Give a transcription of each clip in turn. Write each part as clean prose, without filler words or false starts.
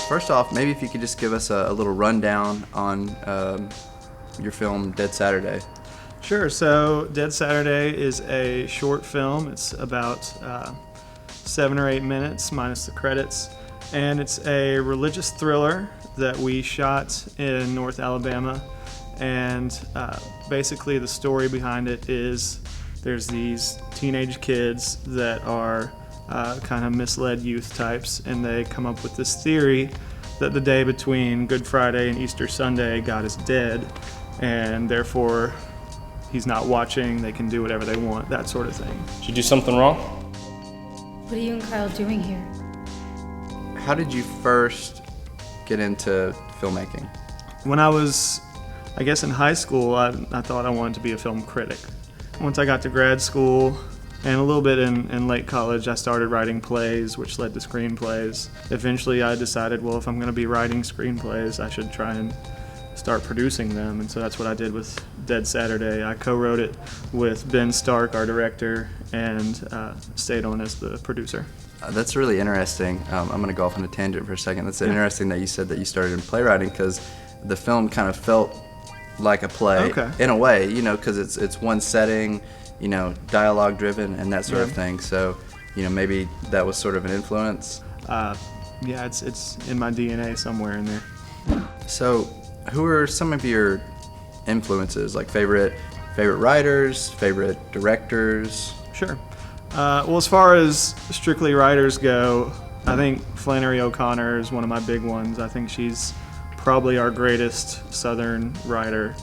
First off, maybe if you could just give us a little rundown on your film Dead Saturday. Sure. So Dead Saturday is a short film. It's about 7 or 8 minutes minus the credits, and it's a religious thriller that we shot in North Alabama. And basically the story behind it is there's these teenage kids that are kind of misled youth types, and they come up with this theory that the day between Good Friday and Easter Sunday, God is dead, and therefore he's not watching, they can do whatever they want, that sort of thing. Did you do something wrong? What are you and Kyle doing here? How did you first get into filmmaking? When I was, I guess, in high school, I thought I wanted to be a film critic. Once I got to grad school, and a little bit in late college, I started writing plays, which led to screenplays. Eventually, I decided, well, if I'm going to be writing screenplays, I should try and start producing them, and so that's what I did with Dead Saturday. I co-wrote it with Ben Stark, our director, and stayed on as the producer. That's really interesting. I'm going to go off on a tangent for a second. That's interesting that you said that you started in playwriting, because the film kind of felt like a play in a way, you know, because it's one setting, you know, dialogue driven and that sort of thing. So, you know, maybe that was sort of an influence. Yeah, it's in my DNA somewhere in there. So, who are some of your influences, like favorite writers, favorite directors? Sure. Well, as far as strictly writers go, I think Flannery O'Connor is one of my big ones. I think she's probably our greatest Southern writer.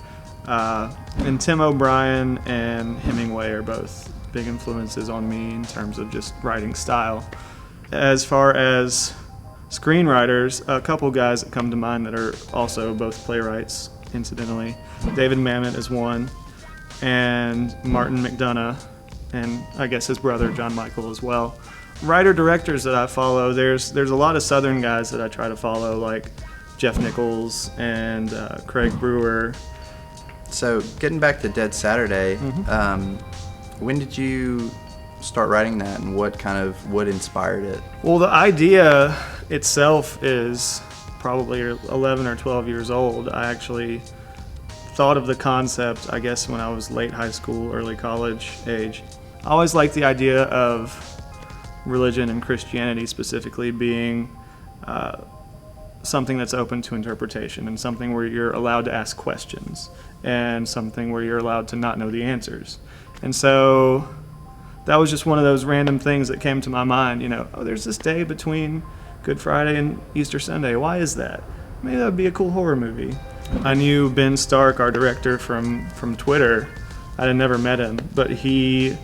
And Tim O'Brien and Hemingway are both big influences on me in terms of just writing style. As far as screenwriters, a couple guys that come to mind that are also both playwrights, incidentally. David Mamet is one, and Martin McDonough, and I guess his brother John Michael as well. Writer-directors that I follow, there's a lot of Southern guys that I try to follow, like Jeff Nichols and Craig Brewer. So getting back to Dead Saturday, when did you start writing that, and what inspired it? Well, the idea itself is probably 11 or 12 years old. I actually thought of the concept, I guess, when I was late high school, early college age. I always liked the idea of religion and Christianity specifically being something that's open to interpretation, and something where you're allowed to ask questions, and something where you're allowed to not know the answers. And so that was just one of those random things that came to my mind, you know, there's this day between Good Friday and Easter Sunday. Why is that? Maybe that would be a cool horror movie. I knew Ben Stark, our director, from Twitter. I had never met him, but he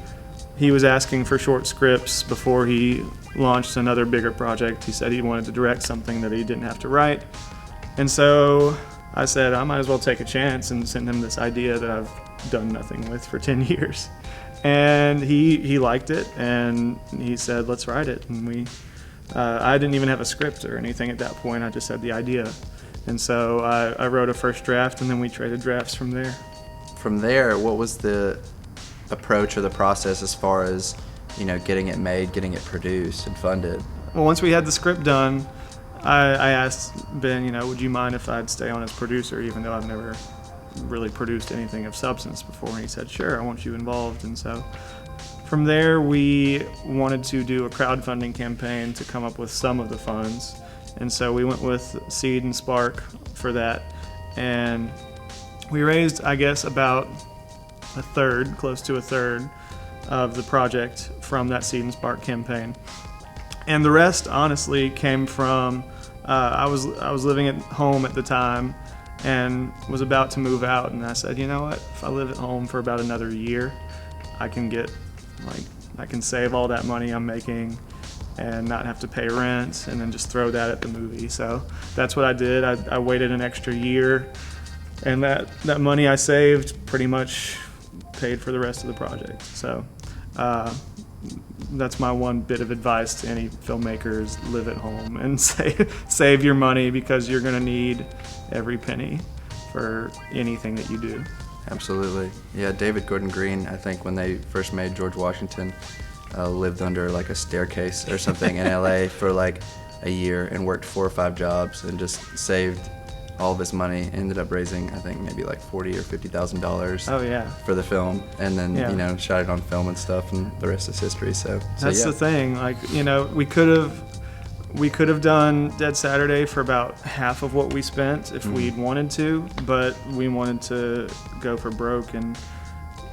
was asking for short scripts before he launched another bigger project. He said he wanted to direct something that he didn't have to write. And so I said I might as well take a chance and send him this idea that I've done nothing with for 10 years. And he liked it, and he said, let's write it. And I didn't even have a script or anything at that point. I just had the idea. And so I wrote a first draft, and then we traded drafts from there. From there, what was the approach or the process as far as, you know, getting it made, getting it produced and funded? Well, once we had the script done, I asked Ben, you know, would you mind if I'd stay on as producer, even though I've never really produced anything of substance before? And he said, sure, I want you involved. And so from there, we wanted to do a crowdfunding campaign to come up with some of the funds. And so we went with Seed and Spark for that. And we raised, I guess, about close to a third of the project from that Seed and Spark campaign. And the rest, honestly, came from, I was living at home at the time and was about to move out, and I said, you know what, if I live at home for about another year, I can save all that money I'm making and not have to pay rent, and then just throw that at the movie. So that's what I did. I waited an extra year, and that money I saved pretty much paid for the rest of the project. So that's my one bit of advice to any filmmakers: live at home and save your money, because you're going to need every penny for anything that you do. Absolutely. Yeah, David Gordon Green, I think when they first made George Washington, lived under like a staircase or something in LA for like a year and worked 4 or 5 jobs and just saved all of his money. Ended up raising, I think, maybe like $40,000 or $50,000. Oh yeah. For the film, and then Yeah. you know, shot it on film and stuff, and the rest is history. So That's yeah. the thing. Like, you know, we could have done Dead Saturday for about half of what we spent if we'd wanted to, but we wanted to go for broke and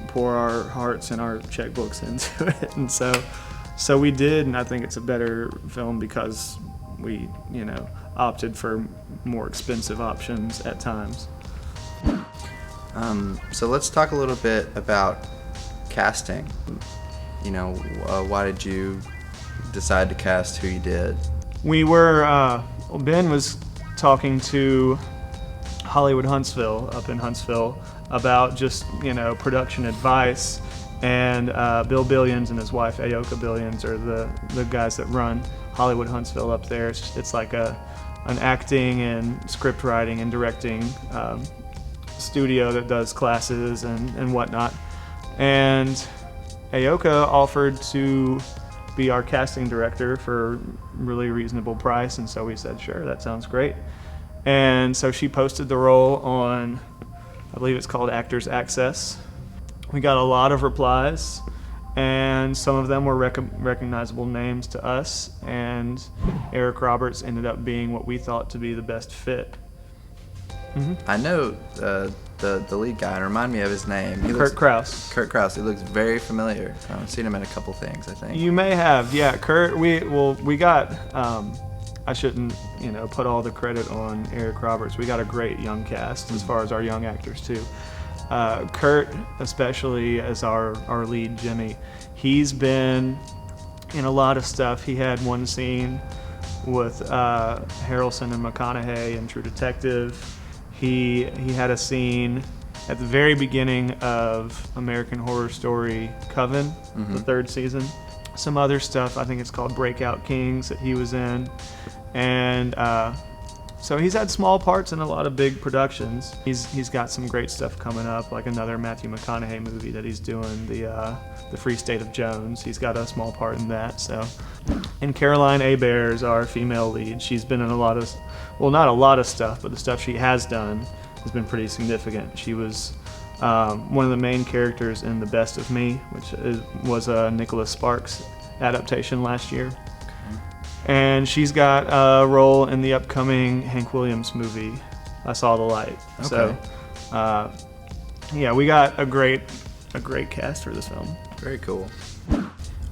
pour our hearts and our checkbooks into it, and so we did. And I think it's a better film because we, you know, opted for more expensive options at times. So let's talk a little bit about casting. You know, why did you decide to cast who you did? We were, Ben was talking to Hollywood Huntsville up in Huntsville about just, you know, production advice, and Bill Billions and his wife Aoka Billions are the guys that run Hollywood Huntsville up there. It's like an acting and script writing and directing studio that does classes and whatnot. And Aoka offered to be our casting director for a really reasonable price, and so we said, sure, that sounds great. And so she posted the role on, I believe it's called Actors Access. We got a lot of replies, and some of them were recognizable names to us, and Eric Roberts ended up being what we thought to be the best fit. I know the lead guy. Remind me of his name. Kurt Krause. Kurt Krause. He looks very familiar. I've seen him in a couple things, I think. You may have, yeah. Kurt, we got. I shouldn't, you know, put all the credit on Eric Roberts. We got a great young cast as far as our young actors too. Kurt, especially as our lead Jimmy, he's been in a lot of stuff. He had one scene with Harrelson and McConaughey in True Detective. He had a scene at the very beginning of American Horror Story Coven, the 3rd season. Some other stuff, I think it's called Breakout Kings, that he was in. And so he's had small parts in a lot of big productions. He's got some great stuff coming up, like another Matthew McConaughey movie that he's doing, the Free State of Jones. He's got a small part in that. So, and Caroline Hebert is our female lead. She's been in a lot of, well, not a lot of stuff, but the stuff she has done has been pretty significant. She was one of the main characters in The Best of Me, which was a Nicholas Sparks adaptation last year. And she's got a role in the upcoming Hank Williams movie, I Saw the Light. Okay. So, yeah, we got a great cast for this film. Very cool.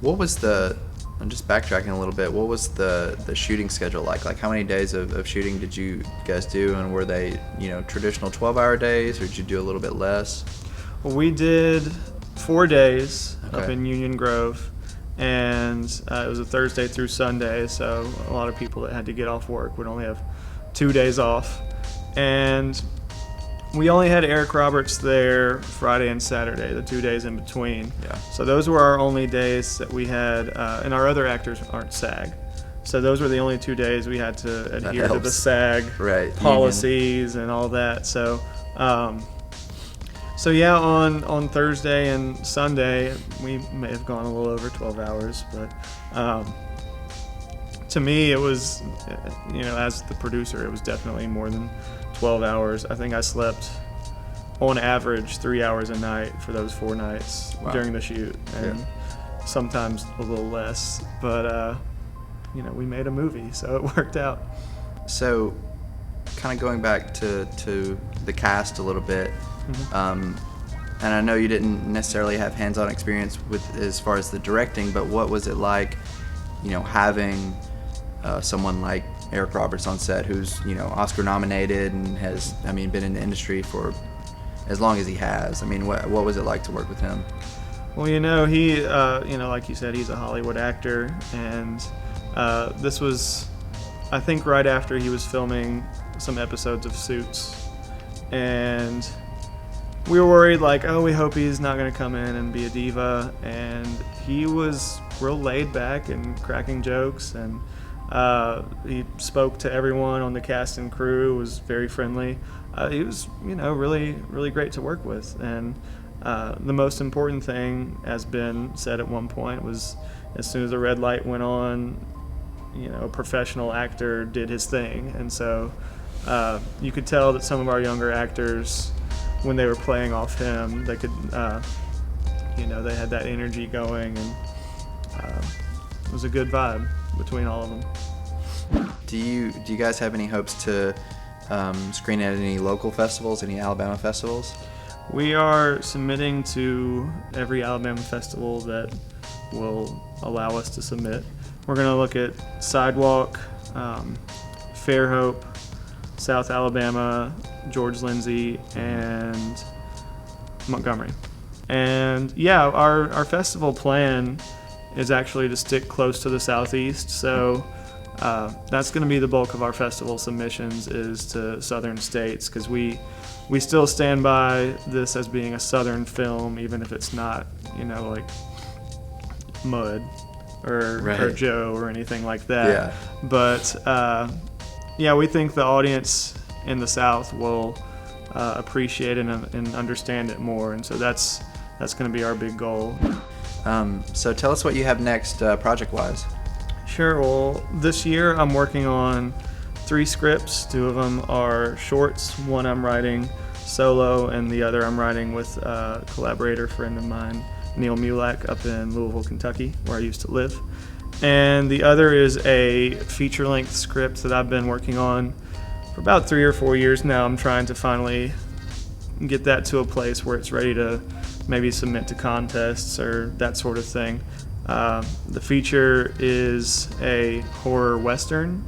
What was I'm just backtracking a little bit. What was the shooting schedule like? Like, how many days of shooting did you guys do, and were they, you know, traditional 12-hour days, or did you do a little bit less? Well, we did 4 days up Okay. in Union Grove, and it was a Thursday through Sunday, so a lot of people that had to get off work would only have 2 days off. And we only had Eric Roberts there Friday and Saturday, the 2 days in between. Yeah. So those were our only days that we had, and our other actors aren't SAG. So those were the only 2 days we had to adhere to the helps. SAG Right. policies and all that. So, so yeah, on Thursday and Sunday, we may have gone a little over 12 hours, but to me, it was, you know, as the producer, it was definitely more than 12 hours. I think I slept on average 3 hours a night for those 4 nights Wow. during the shoot, and sometimes a little less, but you know, we made a movie, so it worked out. So, kind of going back to the cast a little bit, and I know you didn't necessarily have hands-on experience with as far as the directing, but what was it like, you know, having someone like Eric Roberts on set, who's, you know, Oscar nominated and has, I mean, been in the industry for as long as he has? I mean, what was it like to work with him? Well, you know, he, you know, like you said, he's a Hollywood actor, and this was, I think, right after he was filming some episodes of Suits, and we were worried, like, oh, we hope he's not going to come in and be a diva, and he was real laid back and cracking jokes, and he spoke to everyone on the cast and crew, was very friendly. He was, you know, really, really great to work with, and the most important thing, as Ben said at one point, was as soon as the red light went on, a professional actor did his thing. And so you could tell that some of our younger actors, when they were playing off him, they could, they had that energy going, and it was a good vibe between all of them. Do you guys have any hopes to screen at any local festivals, any Alabama festivals? We are submitting to every Alabama festival that will allow us to submit. We're going to look at Sidewalk, Fairhope, South Alabama, George Lindsay, and Montgomery. And yeah, our festival plan is actually to stick close to the Southeast, so that's going to be the bulk of our festival submissions, is to southern states, because we still stand by this as being a southern film, even if it's not, like Mud or Joe or anything like that. Yeah. But we think the audience in the South will appreciate it and understand it more, and so that's going to be our big goal. So tell us what you have next project-wise. Sure. Well, this year I'm working on 3 scripts. 2 of them are shorts. One I'm writing solo, and the other I'm writing with a collaborator friend of mine, Neil Mulak, up in Louisville, Kentucky, where I used to live. And the other is a feature-length script that I've been working on for about 3 or 4 years now. I'm trying to finally get that to a place where it's ready to maybe submit to contests or that sort of thing. The feature is a horror western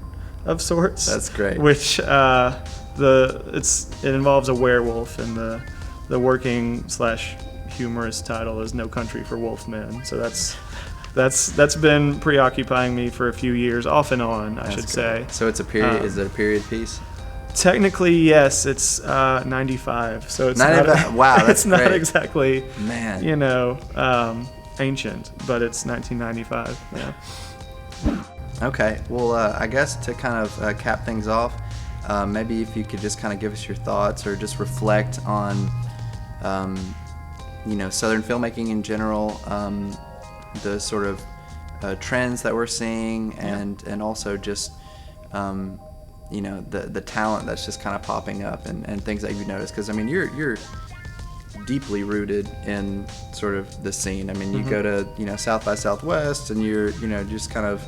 of sorts. That's great. Which it involves a werewolf, and the working / humorous title is No Country for Wolfmen. So that's been preoccupying me for a few years, off and on, I should say. So it's a period. Is it a period piece? Technically, yes. It's 95. So it's 95. Wow, that's it's not great. exactly, man. Ancient, but it's 1995. Yeah. Okay. Well, I guess to kind of cap things off, maybe if you could just kind of give us your thoughts or just reflect on, Southern filmmaking in general, the sort of trends that we're seeing, and also just, the talent that's just kind of popping up and things that you've noticed. Because, I mean, you're deeply rooted in sort of the scene. I mean, you go to, South by Southwest, and you're, just kind of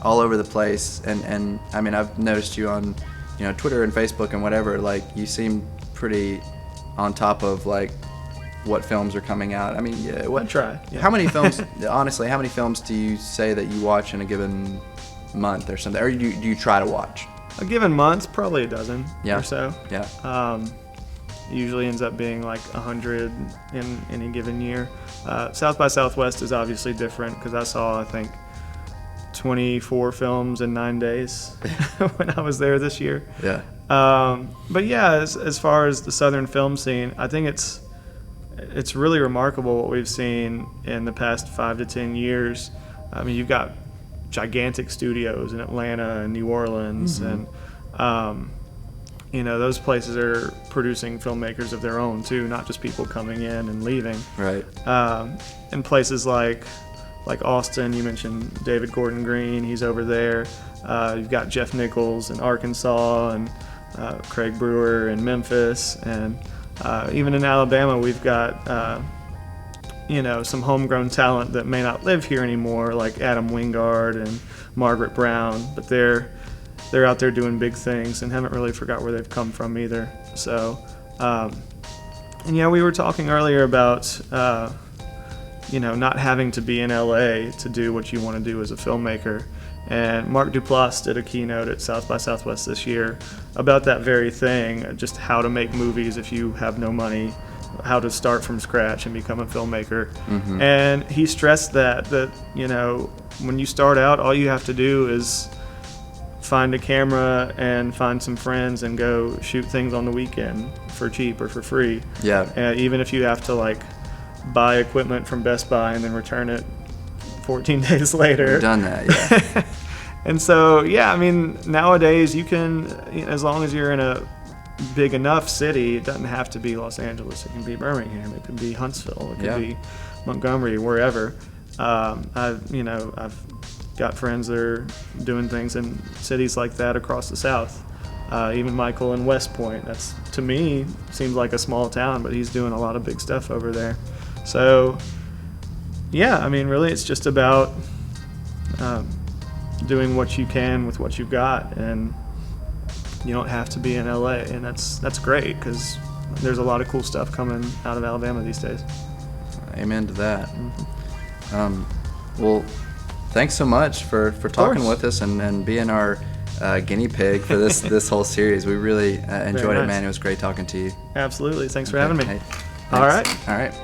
all over the place. And I mean, I've noticed you on, Twitter and Facebook and whatever. Like, you seem pretty on top of, like, what films are coming out. I mean, I try. Yeah. How many films, honestly, how many films do you say that you watch in a given month or something? Or do you try to watch? A given month, probably a dozen or so. Yeah. Usually ends up being like 100 in any given year. South by Southwest is obviously different, because I saw, I think, 24 films in 9 days when I was there this year. Yeah. But yeah, as far as the Southern film scene, I think it's really remarkable what we've seen in the past 5 to 10 years. I mean, you've got gigantic studios in Atlanta and New Orleans, and those places are producing filmmakers of their own too, not just people coming in and leaving. Right. In places like Austin, you mentioned David Gordon Green, he's over there. You've got Jeff Nichols in Arkansas, and Craig Brewer in Memphis, and even in Alabama, we've got some homegrown talent that may not live here anymore, like Adam Wingard and Margaret Brown, but they're out there doing big things and haven't really forgot where they've come from either. So, we were talking earlier about, not having to be in LA to do what you want to do as a filmmaker. And Mark Duplass did a keynote at South by Southwest this year about that very thing, just how to make movies if you have no money, how to start from scratch and become a filmmaker. And he stressed that when you start out, all you have to do is find a camera and find some friends and go shoot things on the weekend for cheap or for free. Yeah. Even if you have to buy equipment from Best Buy and then return it 14 days later. We've done that, yeah. And so, I mean, nowadays you can, as long as you're in a big enough city, it doesn't have to be Los Angeles. It can be Birmingham. It could be Huntsville. It could be Montgomery, wherever. I've got friends that are doing things in cities like that across the South. Even Michael in West Point, that's, to me, seems like a small town, but he's doing a lot of big stuff over there. So, yeah, I mean, really, it's just about doing what you can with what you've got, and you don't have to be in LA, and that's great, because there's a lot of cool stuff coming out of Alabama these days. Amen to that. Well, thanks so much for talking with us and being our guinea pig for this whole series. We really enjoyed it, man. It was great talking to you. Absolutely. Thanks for having me. Hey, All right. All right.